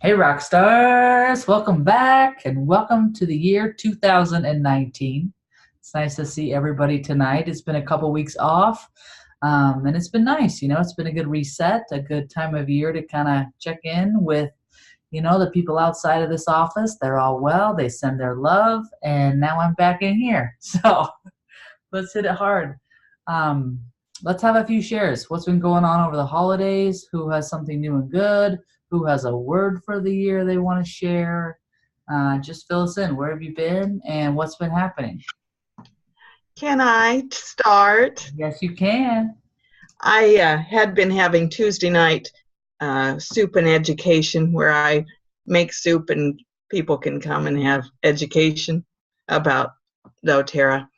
Hey, rock stars! Welcome back and welcome to the year 2019. It's nice to see everybody tonight. It's been a couple weeks off, and it's been nice. It's been a good reset, a good time of year to kind of check in with, the people outside of this office. They're all well, they send their love, and now I'm back in here. So let's hit it hard. Um, let's have a few shares. What's been going on over the holidays? Who has something new and good? Who has a word for the year they want to share? Just fill us in. Where have you been and what's been happening? Can I start? Yes, you can. I had been having Tuesday night soup and education where I make soup and people can come and have education about doTERRA.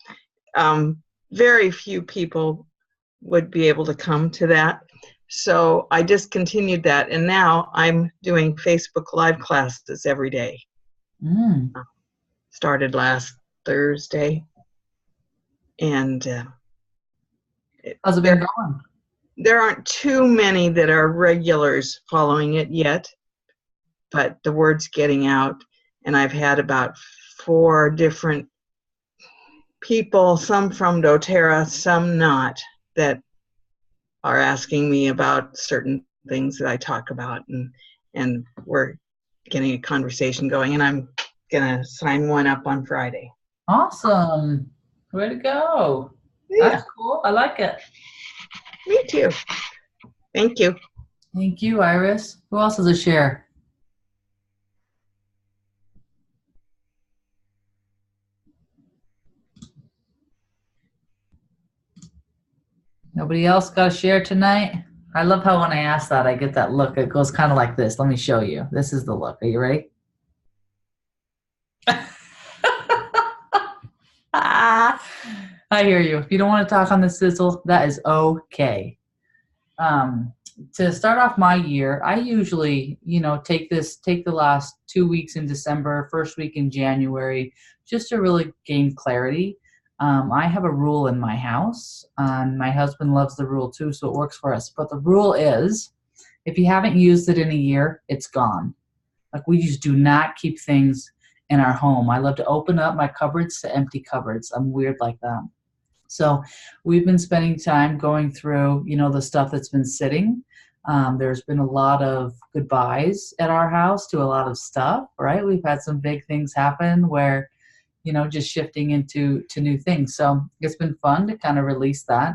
Very few people would be able to come to that. So I discontinued that, and now I'm doing Facebook Live classes every day. Mm. Started last Thursday, and How's it been going? there aren't too many that are regulars following it yet, but the word's getting out, and I've had about 4 different people, some from doTERRA, some not, that are asking me about certain things that I talk about, and we're getting a conversation going, and I'm gonna sign one up on Friday. Awesome. Way to go. Yeah, That's cool. I like it. me too. Thank you. Thank you, Iris. Who else has a share? Nobody else got a share tonight? I love how when I ask that, I get that look. It goes kind of like this. Let me show you. This is the look. Are you ready? I hear you. If you don't want to talk on the sizzle, that is okay. Um, to start off my year, I usually, take the last 2 weeks in December, first week in January, just to really gain clarity. I have a rule in my house. My husband loves the rule too, so it works for us. But the rule is, if you haven't used it in a year, it's gone. Like, we just do not keep things in our home. I love to open up my cupboards to empty cupboards. I'm weird like that. So we've been spending time going through, the stuff that's been sitting. There's been a lot of goodbyes at our house to a lot of stuff, right? We've had some big things happen where, just shifting into new things. So it's been fun to kind of release that.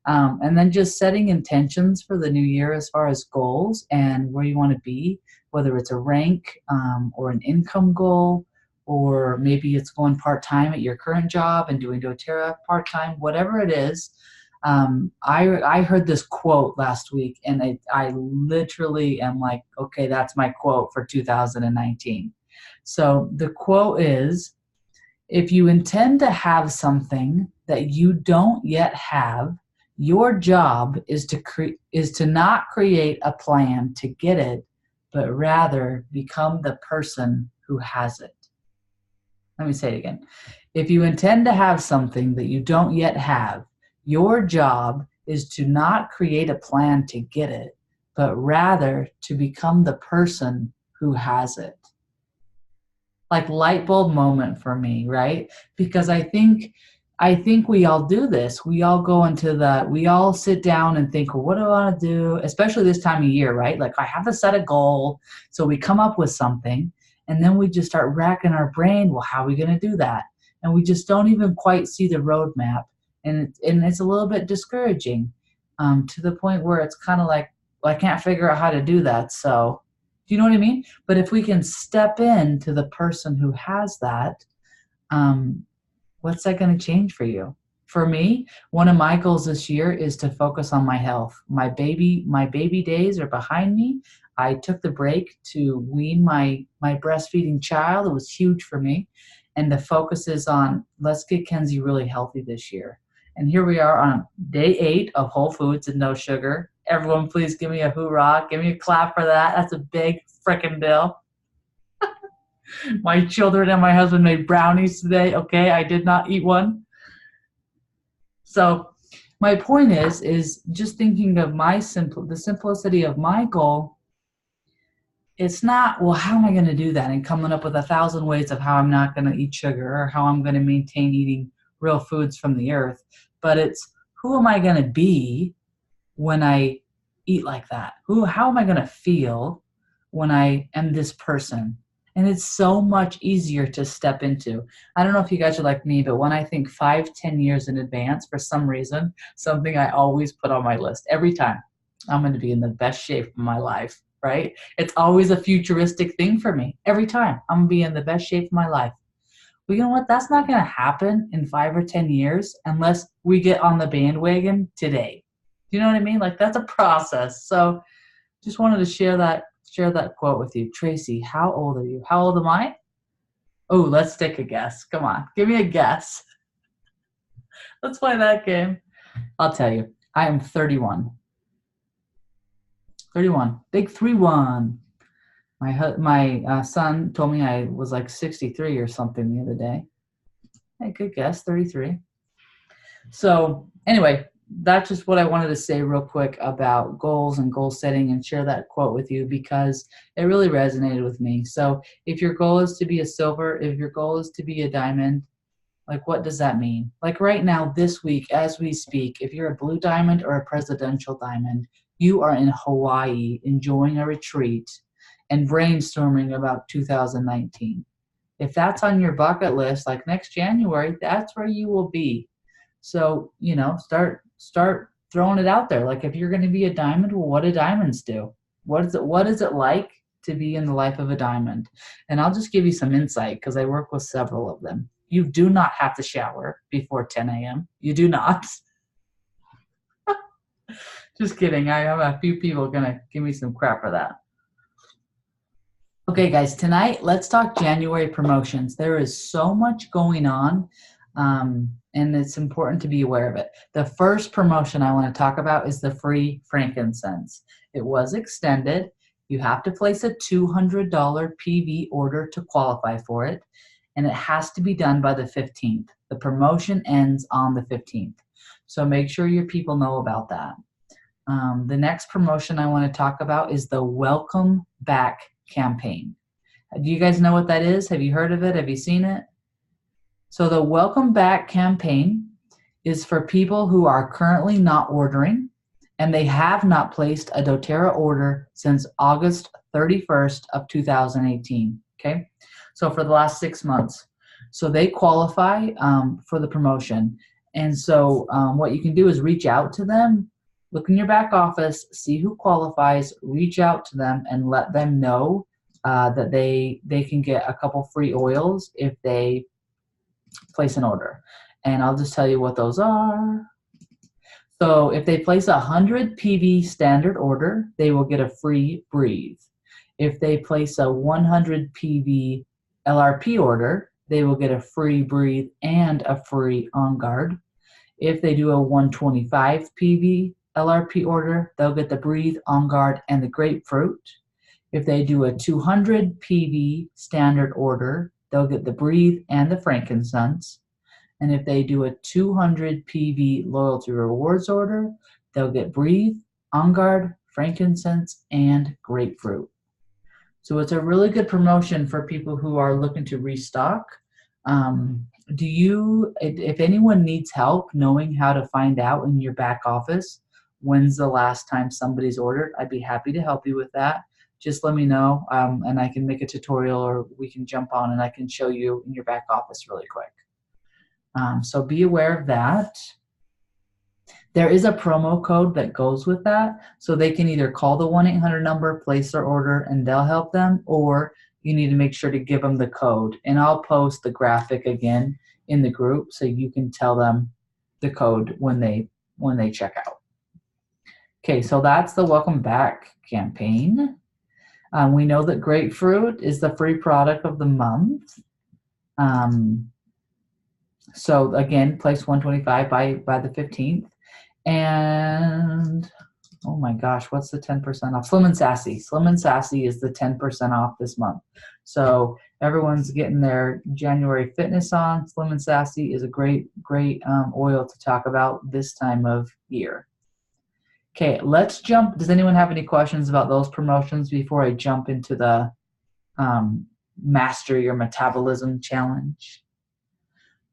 And then just setting intentions for the new year as far as goals and where you want to be, whether it's a rank or an income goal, or maybe it's going part-time at your current job and doing doTERRA part-time, whatever it is. I heard this quote last week, and I literally am like, okay, that's my quote for 2019. So the quote is, if you intend to have something that you don't yet have, your job is to not create a plan to get it, but rather become the person who has it. Let me say it again. If you intend to have something that you don't yet have, your job is to not create a plan to get it, but rather to become the person who has it. Like, light bulb moment for me, right? Because I think we all do this. We all we all sit down and think, well, what do I want to do? Especially this time of year, right? Like, I have to set a goal. So we come up with something, and then we just start racking our brain. Well, how are we going to do that? And we just don't even quite see the roadmap. And it's a little bit discouraging, to the point where it's kind of like, well, I can't figure out how to do that. So, do you know what I mean? But if we can step into the person who has that, um, what's that going to change for you? For me, one of my goals this year is to focus on my health. My baby days are behind me. I took the break to wean my breastfeeding child. It was huge for me. And the focus is on, let's get Kenzie really healthy this year. And here we are on day 8 of Whole Foods and no sugar. Everyone, please give me a hoorah. Give me a clap for that. That's a big frickin' deal. My children and my husband made brownies today. Okay, I did not eat one. So my point is just thinking of the simplicity of my goal. it's not, well, how am I going to do that? And coming up with 1,000 ways of how I'm not going to eat sugar or how I'm going to maintain eating real foods from the earth. But it's, who am I going to be when I eat like that? How am I going to feel when I am this person? And it's so much easier to step into. I don't know if you guys are like me, but when I think 5, 10 years in advance, for some reason, something I always put on my list every time, I'm going to be in the best shape of my life, right? It's always a futuristic thing for me. Every time I'm going to be in the best shape of my life. Well, you know what? That's not going to happen in 5 or 10 years unless we get on the bandwagon today. Do you know what I mean? Like, that's a process. So just wanted to share that quote with you. Tracy, how old are you? How old am I? Oh, let's take a guess. Come on. Give me a guess. Let's play that game. I'll tell you. I am 31. 31. Big 3-1. My son told me I was like 63 or something the other day. Hey, good guess, 33. So anyway, that's just what I wanted to say real quick about goals and goal setting, and share that quote with you because it really resonated with me. So if your goal is to be a silver, if your goal is to be a diamond, like, what does that mean? Like right now, this week, as we speak, if you're a blue diamond or a presidential diamond, you are in Hawaii enjoying a retreat and brainstorming about 2019. If that's on your bucket list, like next January, that's where you will be. So, start throwing it out there. Like, if you're going to be a diamond, well, what do diamonds do? What is it like to be in the life of a diamond? And I'll just give you some insight because I work with several of them. You do not have to shower before 10 a.m. You do not. Just kidding. I have a few people going to give me some crap for that. Okay, guys, tonight let's talk January promotions. There is so much going on, and it's important to be aware of it. The first promotion I want to talk about is the free frankincense. It was extended. You have to place a $200 PV order to qualify for it, and it has to be done by the 15th. The promotion ends on the 15th, so make sure your people know about that. The next promotion I want to talk about is the Welcome Back campaign. Do you guys know what that is? Have you heard of it? Have you seen it? So the Welcome Back campaign is for people who are currently not ordering and they have not placed a doTERRA order since August 31st of 2018. Okay, so for the last 6 months. So they qualify for the promotion. And so what you can do is reach out to them, look in your back office, see who qualifies, reach out to them and let them know that they can get a couple free oils if they place an order. And I'll just tell you what those are. So if they place a 100 PV standard order, they will get a free Breathe. If they place a 100 PV LRP order, they will get a free Breathe and a free On Guard. If they do a 125 PV LRP order, they'll get the Breathe, On Guard, and the Grapefruit. If they do a 200 PV standard order, they'll get the Breathe and the frankincense. And if they do a 200 PV loyalty rewards order, they'll get Breathe, On Guard, frankincense, and grapefruit. So it's a really good promotion for people who are looking to restock. If anyone needs help knowing how to find out in your back office when's the last time somebody's ordered, I'd be happy to help you with that. Just let me know, and I can make a tutorial, or we can jump on and I can show you in your back office really quick. So be aware of that. There is a promo code that goes with that, so they can either call the 1-800 number, place their order, and they'll help them, or you need to make sure to give them the code. And I'll post the graphic again in the group so you can tell them the code when they check out. Okay, so that's the Welcome Back campaign. We know that grapefruit is the free product of the month. So again, place 125 by the 15th. And oh my gosh, what's the 10% off? Slim and Sassy. Slim and Sassy is the 10% off this month. So everyone's getting their January fitness on. Slim and Sassy is a great oil to talk about this time of year. Okay, let's jump. Does anyone have any questions about those promotions before I jump into the Master Your Metabolism Challenge?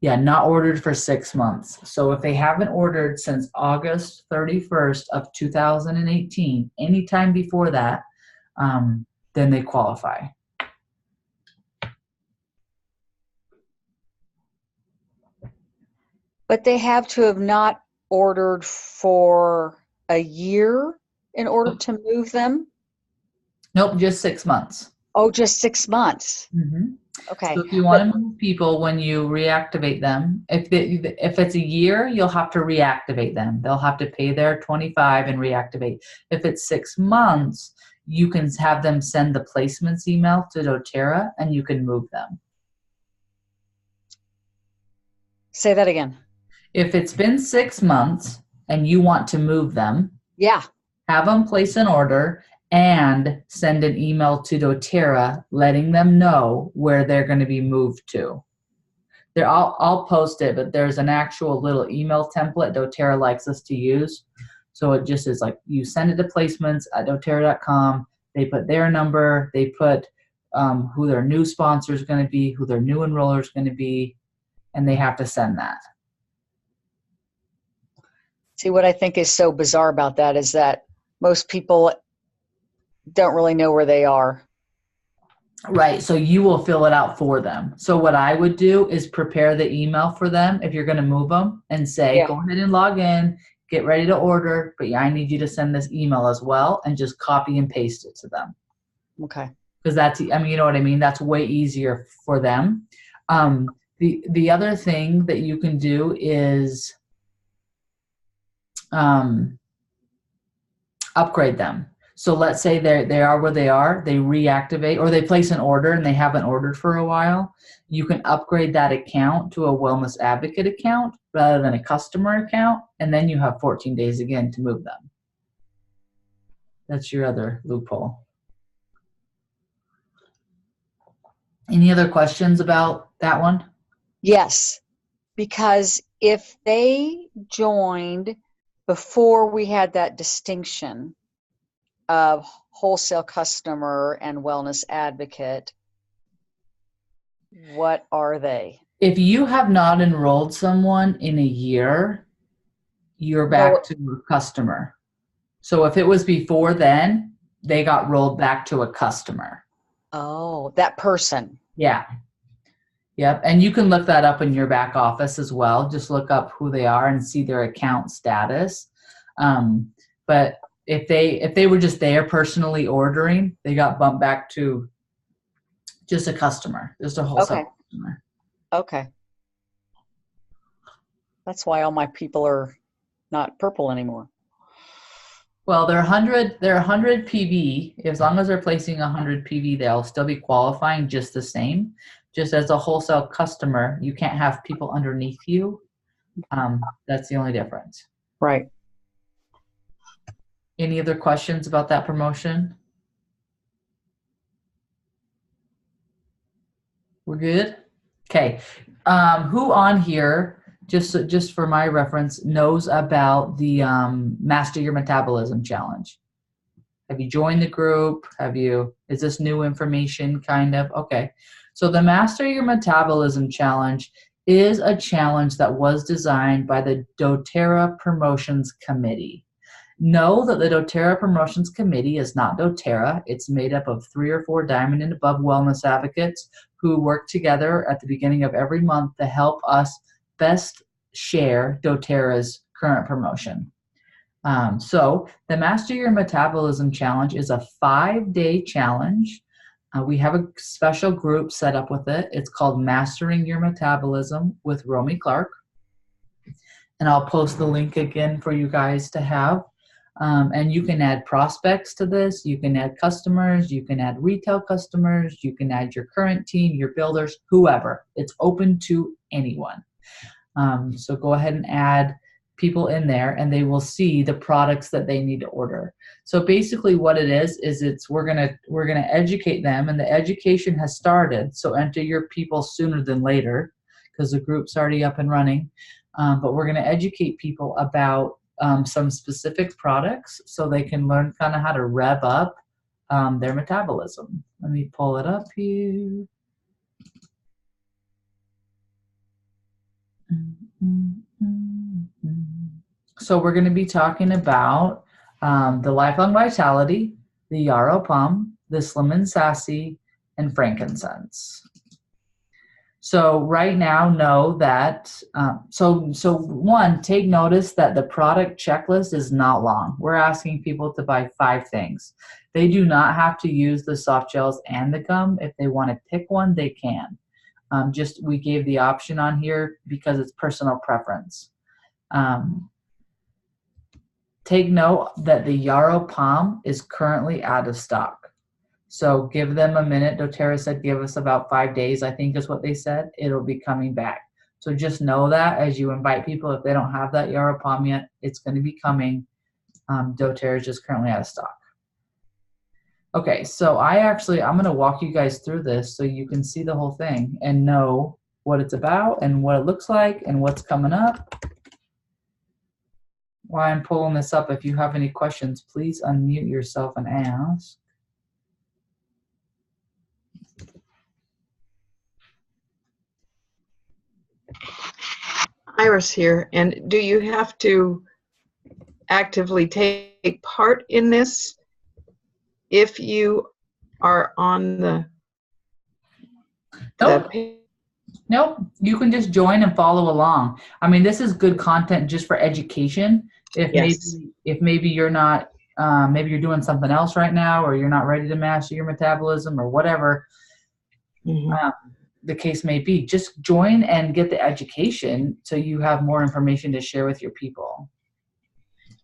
Yeah, not ordered for 6 months. So if they haven't ordered since August 31st of 2018, anytime before that, then they qualify. But they have to have not ordered for a year in order to move them? Nope, just 6 months. Oh, just 6 months. Mm-hmm. Okay. So if you want to move people when you reactivate them, if it's a year, you'll have to reactivate them. They'll have to pay their $25 and reactivate. If it's 6 months, you can have them send the placements email to doTERRA and you can move them. Say that again. If it's been 6 months and you want to move them, yeah, have them place an order and send an email to doTERRA letting them know where they're going to be moved to. I'll post it, but there's an actual little email template doTERRA likes us to use. So it just is like you send it to placements@doterra.com. They put their number. They put who their new sponsor is going to be, who their new enroller is going to be, and they have to send that. See, what I think is so bizarre about that is that most people don't really know where they are. Right. So you will fill it out for them. So what I would do is prepare the email for them if you're going to move them and say, go ahead and log in, get ready to order, but I need you to send this email as well and just copy and paste it to them. Okay. Because that's, I mean, you know what I mean? That's way easier for them. The other thing that you can do is upgrade them. So let's say they are where they are, they reactivate or they place an order and they haven't ordered for a while. You can upgrade that account to a Wellness Advocate account rather than a customer account, and then you have 14 days again to move them. That's your other loophole. Any other questions about that one? Yes, because if they joined before we had that distinction of wholesale customer and wellness advocate, what are they? If you have not enrolled someone in a year, you're back to a customer. So if it was before then, they got rolled back to a customer. Oh, that person. Yeah. Yep. And you can look that up in your back office as well. Just look up who they are and see their account status. But if they were just there personally ordering, they got bumped back to just a customer, just a wholesale customer. Okay. That's why all my people are not purple anymore. Well, they're 100 PV. As long as they're placing 100 PV, they'll still be qualifying just the same. Just as a wholesale customer, you can't have people underneath you. That's the only difference. Right. Any other questions about that promotion? We're good? Okay. Who on here, just for my reference, knows about the Master Your Metabolism Challenge? Have you joined the group? Is this new information kind of? Okay. So the Master Your Metabolism Challenge is a challenge that was designed by the doTERRA Promotions Committee. Know that the doTERRA Promotions Committee is not doTERRA. It's made up of 3 or 4 diamond and above wellness advocates who work together at the beginning of every month to help us best share doTERRA's current promotion. So the Master Your Metabolism Challenge is a 5-day challenge. We have a special group set up with it. It's called Mastering Your Metabolism with Romy Clark. And I'll post the link again for you guys to have. And you can add prospects to this. You can add customers. You can add retail customers. You can add your current team, your builders, whoever. It's open to anyone. So go ahead and add people in there and they will see the products that they need to order. So basically what it is we're gonna educate them, and the education has started. So enter your people sooner than later because the group's already up and running. But we're gonna educate people about some specific products so they can learn kind of how to rev up their metabolism. Let me pull it up here. So we're going to be talking about the Lifelong Vitality, the Yarrow Plum, the Slim and Sassy, and frankincense. So right now, know that, so one, take notice that the product checklist is not long. We're asking people to buy 5 things. They do not have to use the soft gels and the gum. If they want to pick one, they can. We gave the option on here because it's personal preference. Take note that the Yarrow Palm is currently out of stock. So give them a minute. doTERRA said give us about 5 days, I think is what they said. It'll be coming back. So just know that as you invite people, if they don't have that Yarrow Palm yet, it's going to be coming. doTERRA is just currently out of stock. Okay, so I'm going to walk you guys through this so you can see the whole thing and know what it's about and what it looks like and what's coming up. While I'm pulling this up, if you have any questions, please unmute yourself and ask. Iris here. And do you have to actively take part in this if you are on the Nope, you can just join and follow along. I mean, this is good content just for education. If maybe you're not, maybe you're doing something else right now, or you're not ready to master your metabolism, or whatever the case may be. Just join and get the education so you have more information to share with your people.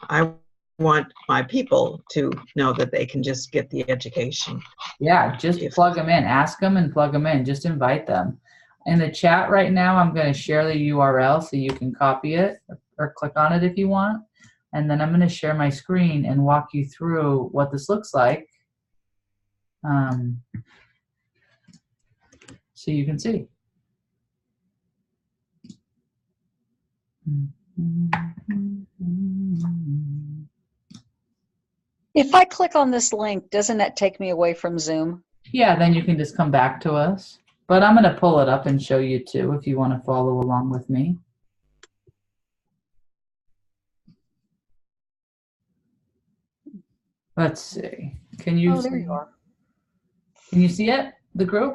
I want my people to know that they can just get the education. Yeah, just plug them in. Ask them and plug them in. Just invite them. In the chat right now, I'm going to share the URL so you can copy it or click on it if you want. And then I'm going to share my screen and walk you through what this looks like so you can see. If I click on this link, doesn't that take me away from Zoom? Yeah, then you can just come back to us. But I'm going to pull it up and show you too if you want to follow along with me. Let's see. Can you there you are. Can you see it? The group?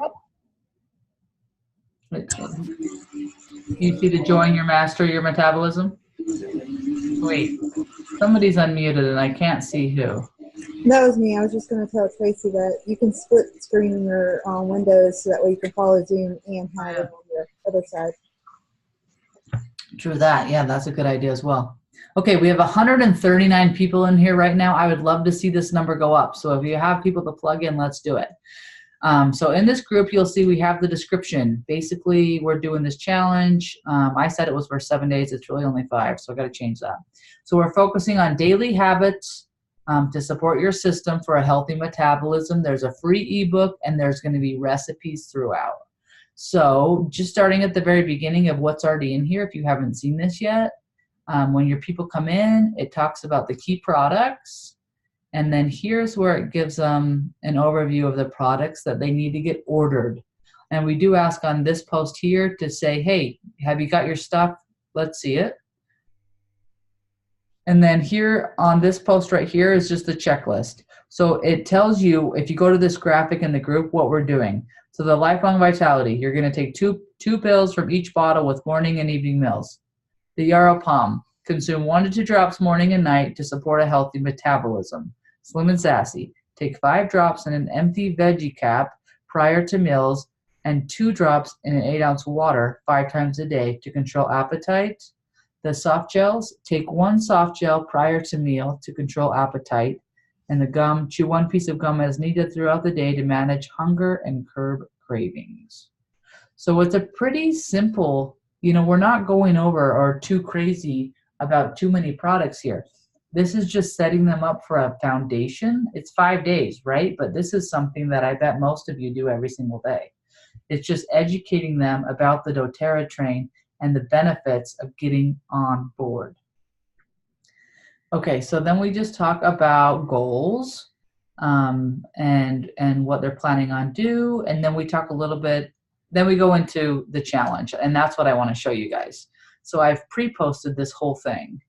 You see the join your master your metabolism? Wait, somebody's unmuted and I can't see who. That was me. I was just going to tell Tracy that you can split screen your windows so that way you can follow Zoom and have it on your other side. True that. Yeah, that's a good idea as well. Okay, we have 139 people in here right now. I would love to see this number go up. So if you have people to plug in, let's do it. So in this group, you'll see we have the description. Basically, we're doing this challenge. I said it was for 7 days. It's really only 5, so I got to change that. So we're focusing on daily habits to support your system for a healthy metabolism. There's a free ebook, and there's going to be recipes throughout. So just starting at the very beginning of what's already in here, if you haven't seen this yet, when your people come in, it talks about the key products. And then here's where it gives them an overview of the products that they need to get ordered. And we do ask on this post here to say, hey, have you got your stuff? Let's see it. And then here on this post right here is just the checklist. So it tells you, if you go to this graphic in the group, what we're doing. So the Lifelong Vitality, you're going to take two pills from each bottle with morning and evening meals. The Yarrow Palm, consume 1 to 2 drops morning and night to support a healthy metabolism. Slim and Sassy, take 5 drops in an empty veggie cap prior to meals and 2 drops in an 8-ounce water 5 times a day to control appetite. The soft gels, take 1 soft gel prior to meal to control appetite. And the gum, chew 1 piece of gum as needed throughout the day to manage hunger and curb cravings. So it's a pretty simple, we're not going over or too crazy about too many products here. This is just setting them up for a foundation. It's 5 days, right? But this is something that I bet most of you do every single day. It's just educating them about the doTERRA train and the benefits of getting on board. Okay, so then we just talk about goals, and what they're planning on do, and then we talk a little bit. Then we go into the challenge, and that's what I want to show you guys. So I've pre-posted this whole thing.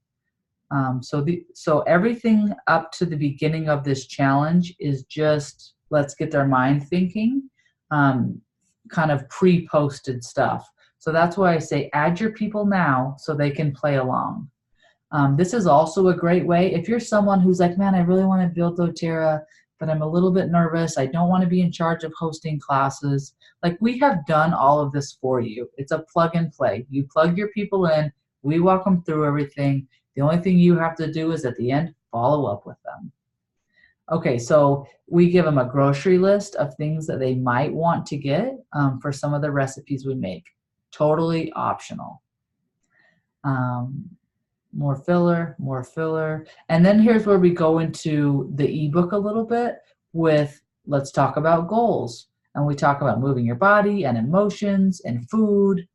So everything up to the beginning of this challenge is just let's get their mind thinking, kind of pre-posted stuff. So that's why I say add your people now so they can play along. This is also a great way if you're someone who's like, man, I really want to build doTERRA, but I'm a little bit nervous. I don't want to be in charge of hosting classes. Like, we have done all of this for you. It's a plug and play. You plug your people in, we walk them through everything. The only thing you have to do is at the end, follow up with them. Okay, so we give them a grocery list of things that they might want to get for some of the recipes we make. Totally optional. More filler, more filler. And then here's where we go into the ebook a little bit with let's talk about goals. And we talk about moving your body and emotions and food.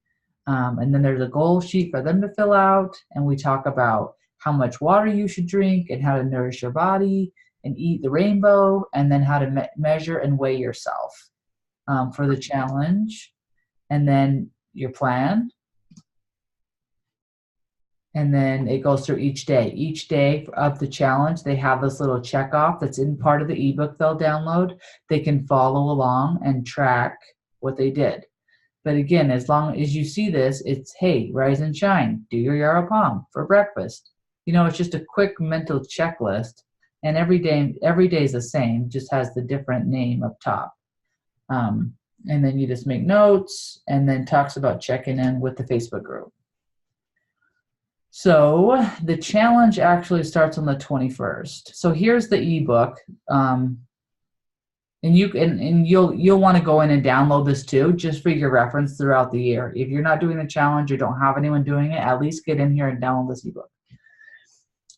And then there's a goal sheet for them to fill out. And we talk about how much water you should drink and how to nourish your body and eat the rainbow, and then how to measure and weigh yourself for the challenge. And then your plan. And then it goes through each day. Each day of the challenge, they have this little check off that's in part of the ebook they'll download. They can follow along and track what they did. But again, as long as you see this, it's, hey, rise and shine, do your yarrow palm for breakfast. You know, it's just a quick mental checklist. And every day is the same, just has the different name up top. And then you just make notes, and then talks about checking in with the Facebook group. So the challenge actually starts on the 21st. So here's the ebook, and you'll want to go in and download this too, just for your reference throughout the year. If you're not doing the challenge or don't have anyone doing it, at least get in here and download this ebook.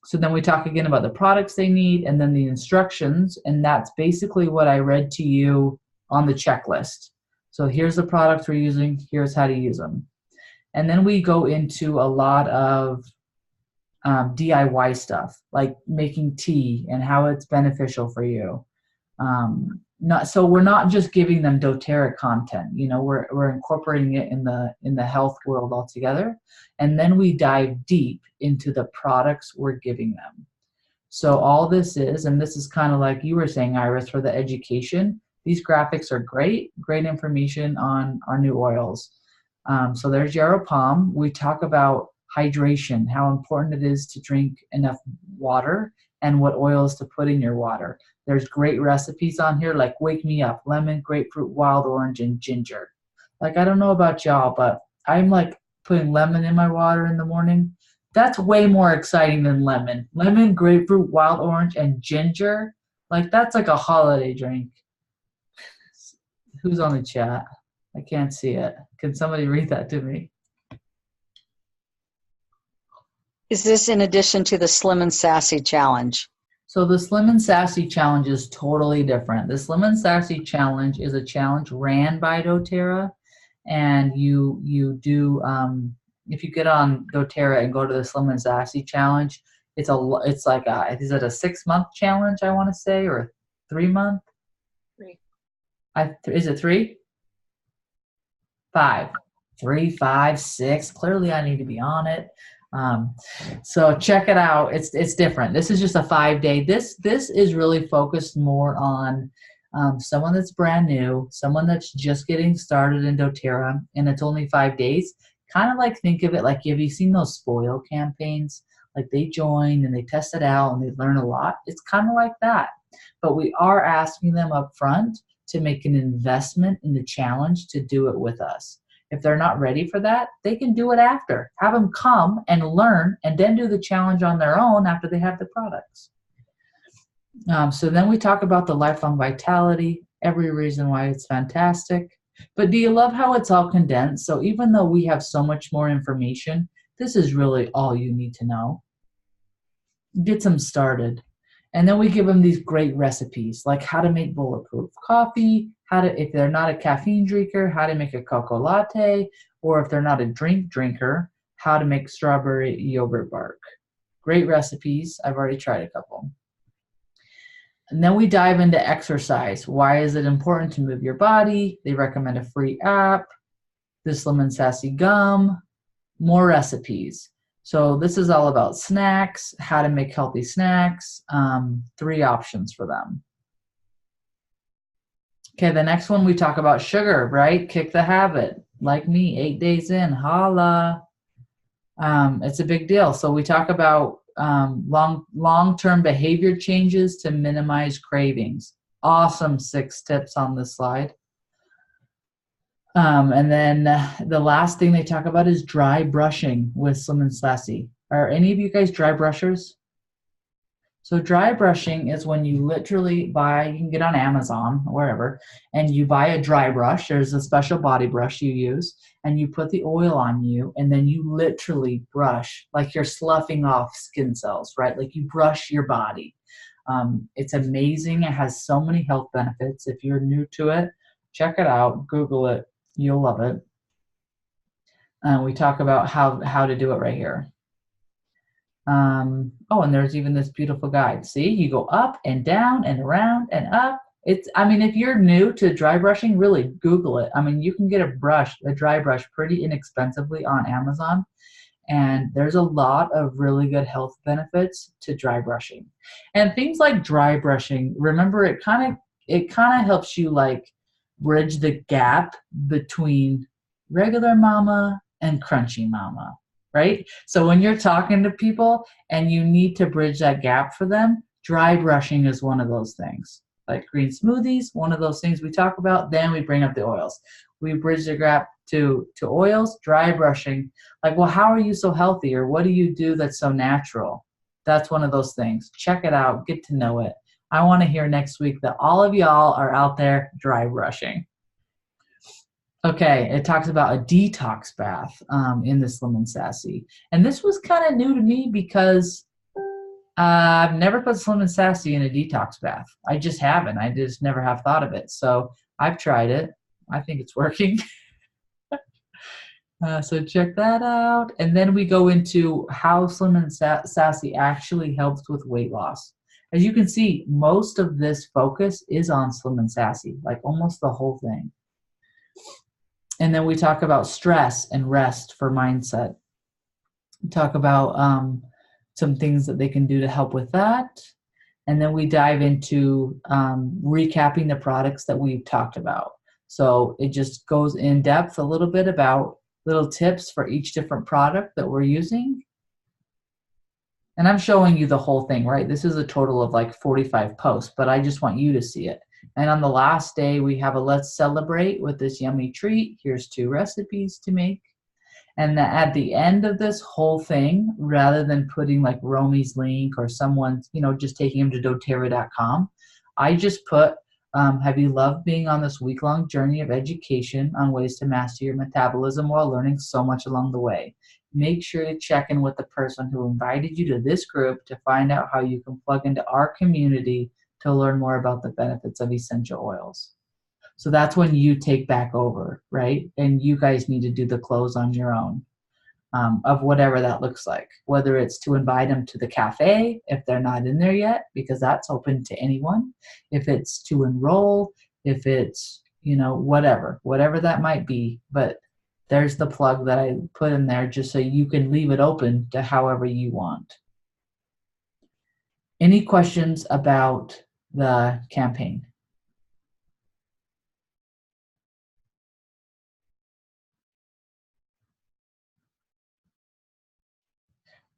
So then we talk again about the products they need, and then the instructions, and that's basically what I read to you on the checklist. So here's the products we're using, here's how to use them. And then we go into a lot of DIY stuff, like making tea and how it's beneficial for you. So we're not just giving them doTERRA content. You know, we're incorporating it in the health world altogether. And then we dive deep into the products we're giving them. So all this is, and this is kind of like you were saying, Iris, for the education. These graphics are great information on our new oils. So there's yarrow palm. We talk about hydration, how important it is to drink enough water, and what oils to put in your water. There's great recipes on here like Wake Me Up, lemon, grapefruit, wild orange, and ginger. Like, I don't know about y'all, but I'm like putting lemon in my water in the morning. That's way more exciting than lemon. Lemon, grapefruit, wild orange, and ginger. Like, that's like a holiday drink. Who's on the chat? I can't see it. Can somebody read that to me? Is this in addition to the Slim and Sassy challenge? So the Slim and Sassy challenge is totally different. The Slim and Sassy challenge is a challenge ran by doTERRA, and you do if you get on doTERRA and go to the Slim and Sassy challenge, it's like is it a 6-month challenge, I want to say, or a 3-month? 3. Is it 3? 5. 3, 5, 6. Clearly I need to be on it. So check it out. It's different. This is just a 5-day. This is really focused more on someone that's brand new, someone that's just getting started in doTERRA, and it's only 5 days. Kind of like, think of it like, have you seen those spoil campaigns? Like, they join and they test it out and they learn a lot. It's kind of like that. But we are asking them up front to make an investment in the challenge to do it with us. If they're not ready for that, they can do it after. Have them come and learn and then do the challenge on their own after they have the products. So then we talk about the lifelong vitality, every reason why it's fantastic. But do you love how it's all condensed? So even though we have so much more information, this is really all you need to know. Get them started. And then we give them these great recipes, like how to make bulletproof coffee, if they're not a caffeine drinker, how to make a cocoa latte, or if they're not a drink drinker, how to make strawberry yogurt bark. Great recipes. I've already tried a couple. And then we dive into exercise. Why is it important to move your body? They recommend a free app, the Slim and Sassy gum, more recipes. So this is all about snacks, how to make healthy snacks, 3 options for them. Okay, the next one we talk about sugar, right? Kick the habit. Like me, 8 days in, holla. It's a big deal. So we talk about long-term behavior changes to minimize cravings. Awesome 6 tips on this slide. And then the last thing they talk about is dry brushing with Slim and Sassy. Are any of you guys dry brushers? So dry brushing is when you literally buy, you can get on Amazon or wherever, and you buy a dry brush. There's a special body brush you use, and you put the oil on you, and then you literally brush like you're sloughing off skin cells, right? Like you brush your body. It's amazing. It has so many health benefits. If you're new to it, check it out. Google it. You'll love it. We talk about how to do it right here. Oh, and there's even this beautiful guide. See, you go up and down and around and up. I mean, if you're new to dry brushing, really Google it. I mean, you can get a dry brush pretty inexpensively on Amazon. And there's a lot of really good health benefits to dry brushing. And things like dry brushing, remember, it kind of helps you like bridge the gap between regular mama and crunchy mama. Right? So when you're talking to people and you need to bridge that gap for them, dry brushing is one of those things. Like green smoothies, one of those things we talk about, then we bring up the oils. We bridge the gap to oils, dry brushing. Like, well, how are you so healthy? Or what do you do that's so natural? That's one of those things. Check it out. Get to know it. I want to hear next week that all of y'all are out there dry brushing. Okay, it talks about a detox bath in the Slim and Sassy. And this was kind of new to me because I've never put Slim and Sassy in a detox bath. I just haven't. I just never have thought of it. So I've tried it. I think it's working. So check that out. And then we go into how Slim and Sassy actually helps with weight loss. As you can see, most of this focus is on Slim and Sassy, like almost the whole thing. And then we talk about stress and rest for mindset. We talk about some things that they can do to help with that. And then we dive into recapping the products that we've talked about. So it just goes in depth a little bit about little tips for each different product that we're using. And I'm showing you the whole thing, right? This is a total of like 45 posts, but I just want you to see it. And on the last day, we have a let's celebrate with this yummy treat. Here's 2 recipes to make. And at the end of this whole thing, rather than putting like Romy's link or someone's, just taking them to doterra.com, I just put, have you loved being on this week-long journey of education on ways to master your metabolism while learning so much along the way? Make sure to check in with the person who invited you to this group to find out how you can plug into our community to learn more about the benefits of essential oils. So that's when you take back over, right? And you guys need to do the close on your own of whatever that looks like, whether it's to invite them to the cafe if they're not in there yet, because that's open to anyone. If it's to enroll, if it's, whatever that might be. But there's the plug that I put in there just so you can leave it open to however you want. Any questions about the campaign?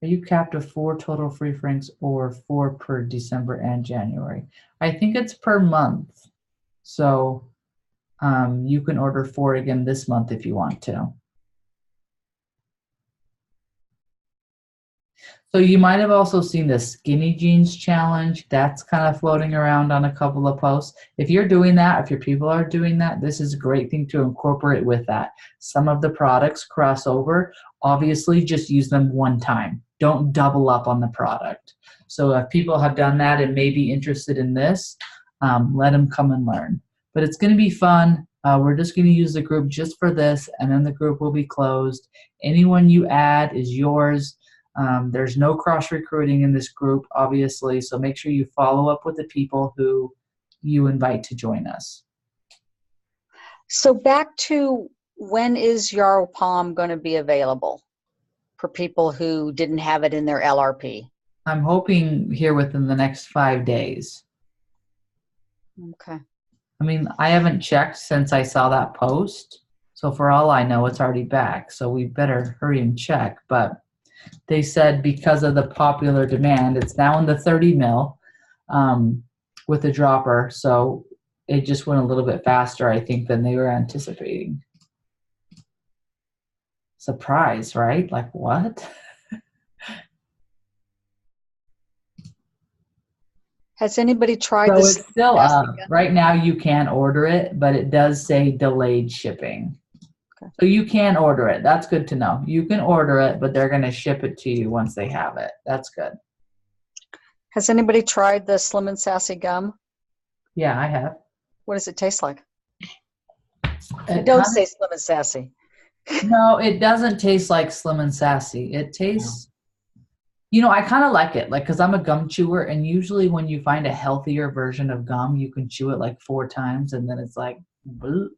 Are you capped to 4 total free franks or 4 per December and January? I think it's per month. So you can order 4 again this month if you want to. So you might have also seen the skinny jeans challenge. That's kind of floating around on a couple of posts. If you're doing that, if your people are doing that, this is a great thing to incorporate with that. Some of the products cross over. Obviously, just use them one time. Don't double up on the product. So if people have done that and may be interested in this, let them come and learn. But it's going to be fun. We're just going to use the group just for this, and then the group will be closed. Anyone you add is yours. There's no cross recruiting in this group, obviously, so make sure you follow up with the people who you invite to join us. So back to, when is Yarrow Palm going to be available for people who didn't have it in their LRP? I'm hoping here within the next 5 days. Okay. I mean, I haven't checked since I saw that post, so for all I know, it's already back, so we better hurry and check. But they said because of the popular demand, it's now in the 30 mil with the dropper, so it just went a little bit faster, I think, than they were anticipating. Surprise, right? Like, what? Has anybody tried So this? it's still up. Right now you can order it, but it does say delayed shipping. Okay. So you can order it. That's good to know. You can order it, but they're going to ship it to you once they have it. That's good. Has anybody tried the Slim and Sassy gum? Yeah, I have. What does it taste like? It Don't kinda- say Slim and Sassy. No, it doesn't taste like Slim and Sassy. It tastes, you know, I kind of like it, like, because I'm a gum chewer, and usually when you find a healthier version of gum, you can chew it like 4 times, and then it's like, bleh.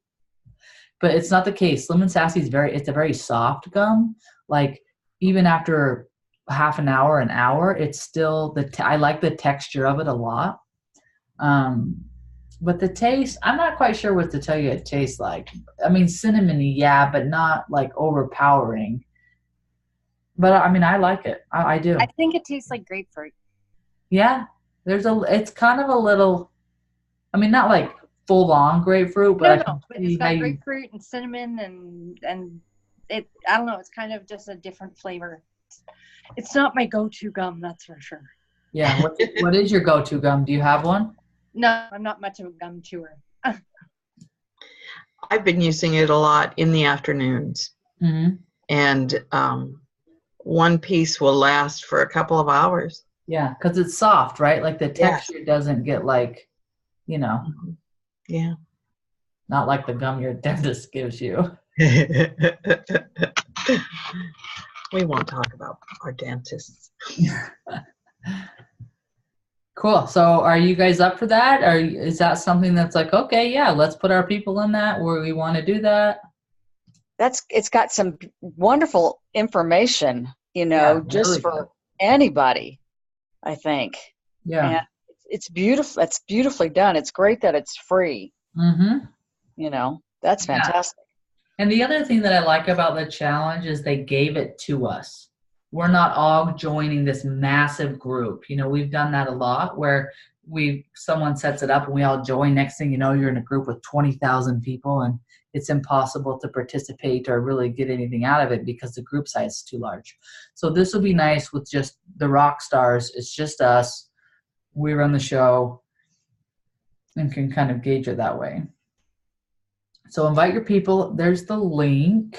But it's not the case. Slim and Sassy is it's a very soft gum. Like, even after half an hour, it's still, I like the texture of it a lot. But the taste, I'm not quite sure what to tell you it tastes like. I mean, cinnamony, yeah, but not like overpowering. But I mean, I like it. I do. I think it tastes like grapefruit. Yeah, it's kind of a little, I mean, not like full on grapefruit, but No, but it's got grapefruit and cinnamon and it, I don't know, it's kind of just a different flavor. It's not my go-to gum, that's for sure. Yeah, what is your go-to gum? Do you have one? No, I'm not much of a gum chewer. I've been using it a lot in the afternoons. Mm-hmm. And one piece will last for a couple of hours. Yeah, because it's soft, right? Like the texture doesn't get like, you know. Yeah. Not like the gum your dentist gives you. We won't talk about our dentists. Cool. So are you guys up for that? Or is that something that's like, okay, yeah, let's put our people in that where we want to do that? It's got some wonderful information, you know, just really for good. anybody, I think. Yeah. And it's beautiful. It's beautifully done. It's great that it's free. Mm-hmm. You know, that's Yeah. fantastic. And the other thing that I like about the challenge is they gave it to us. We're not all joining this massive group. You know, we've done that a lot where someone sets it up and we all join. Next thing you know, you're in a group with 20,000 people and it's impossible to participate or really get anything out of it because the group size is too large. So this will be nice with just the rock stars. It's just us. We run the show and can kind of gauge it that way. So invite your people. There's the link.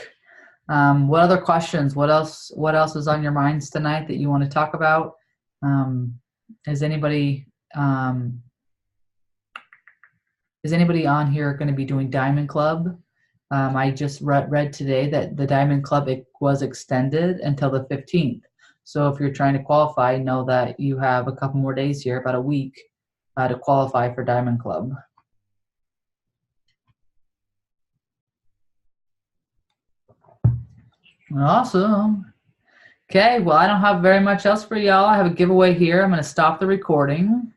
What other questions? What else is on your minds tonight that you want to talk about? Is anybody on here going to be doing Diamond Club? I just read today that the Diamond Club was extended until the 15th. So if you're trying to qualify, know that you have a couple more days here, about a week, to qualify for Diamond Club. Awesome. Okay, well, I don't have very much else for y'all. I have a giveaway here. I'm going to stop the recording.